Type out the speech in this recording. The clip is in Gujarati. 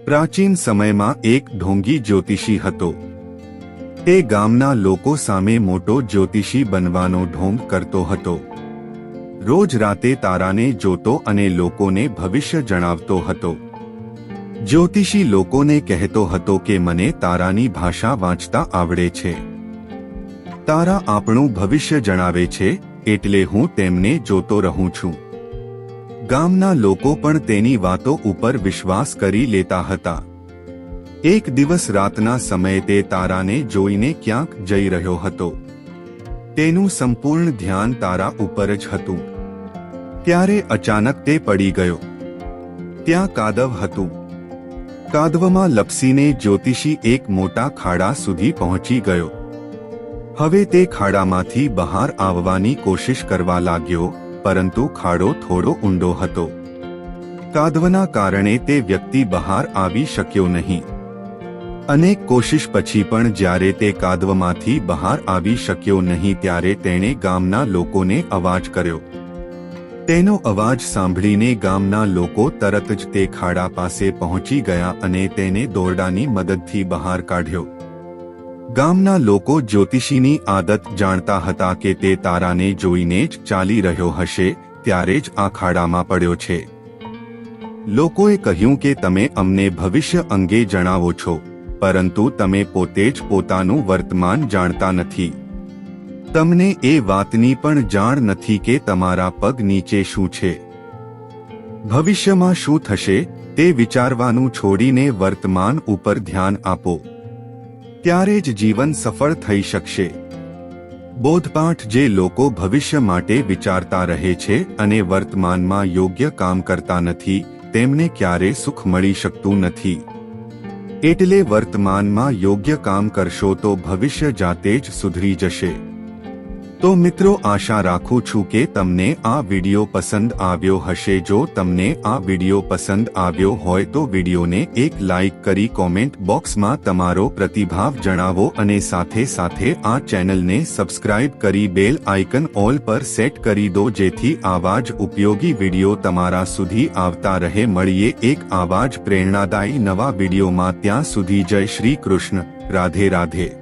પ્રાચીન સમયમાં એક ઢોંગી જ્યોતિષી હતો. તે ગામના લોકો સામે મોટો જ્યોતિષી બનવાનો ઢોંગ કરતો હતો. રોજ રાતે તારાને જોતો અને લોકોને ભવિષ્ય જણાવતો હતો. જ્યોતિષી લોકોને કહેતો હતો કે મને તારાની ભાષા વાંચતા આવડે છે. તારા આપણું ભવિષ્ય જણાવે છે, એટલે હું તેમને જોતો રહું છું. ગામના લોકો પણ તેની વાતો ઉપર વિશ્વાસ કરી લેતા હતા. એક દિવસ રાતના સમયે તે તારાને જોઈને ક્યાંક જઈ રહ્યો હતો. તેનું સંપૂર્ણ ધ્યાન તારા ઉપર જ હતું. ત્યારે અચાનક તે પડી ગયો. ત્યાં કાદવ હતું. કાદવમાં લપસીને જ્યોતિષી એક મોટા ખાડા સુધી પહોંચી ગયો. હવે તે ખાડામાંથી બહાર આવવાની કોશિશ કરવા લાગ્યો, પરંતુ ખાડો થોડો ઊંડો હતો. કાદવના કારણે તે વ્યક્તિ બહાર આવી શક્યો નહીં. અનેક કોશિશ પછી પણ જ્યારે તે કાદવમાંથી બહાર આવી શક્યો નહીં ત્યારે તેણે ગામના લોકોને અવાજ કર્યો. તેનો અવાજ સાંભળીને ગામના લોકો તરત જ તે ખાડા પાસે પહોંચી ગયા અને તેને દોરડાની મદદથી બહાર કાઢ્યો. ગામના લોકો જ્યોતિષીની આદત જાણતા હતા કે તે તારાને જોઈને જ ચાલી રહ્યો હશે, ત્યારે જ આ ખાડામાં પડ્યો છે. લોકોએ કહ્યું કે તમે અમને ભવિષ્ય અંગે જણાવો છો, પરંતુ તમે પોતે જ પોતાનું વર્તમાન જાણતા નથી. તમને એ વાતની પણ જાણ નથી કે તમારા પગ નીચે શું છે. ભવિષ્યમાં શું થશે તે વિચારવાનું છોડીને વર્તમાન ઉપર ધ્યાન આપો. ત્યારે જ જીવન સફળ થઈ શકશે. બોધપાઠ: જે લોકો ભવિષ્ય માટે વિચારતા રહે છે અને વર્તમાનમાં યોગ્ય કામ કરતા નથી, તેમને ક્યારે સુખ મળી શકતું નથી. એટલે વર્તમાનમાં યોગ્ય કામ કરશો તો ભવિષ્ય જાતે જ સુધરી જશે. તો મિત્રો, આશા રાખું છું કે તમને આ વિડિયો પસંદ આવ્યો હશે. જો તમને આ વિડિયો પસંદ આવ્યો હોય તો વિડિયોને એક લાઇક કરી કોમેન્ટ બોક્સમાં તમારો પ્રતિભાવ જણાવો અને સાથે સાથે આ ચેનલને સબસ્ક્રાઇબ કરી બેલ આઇકન ઓલ પર સેટ કરી દો, જેથી આવા જ ઉપયોગી વિડિયો તમારા સુધી આવતા રહે. મળીએ એક આવા જ પ્રેરણાદાયી નવા વિડિયોમાં. ત્યાં સુધી જય શ્રી કૃષ્ણ. રાધે રાધે.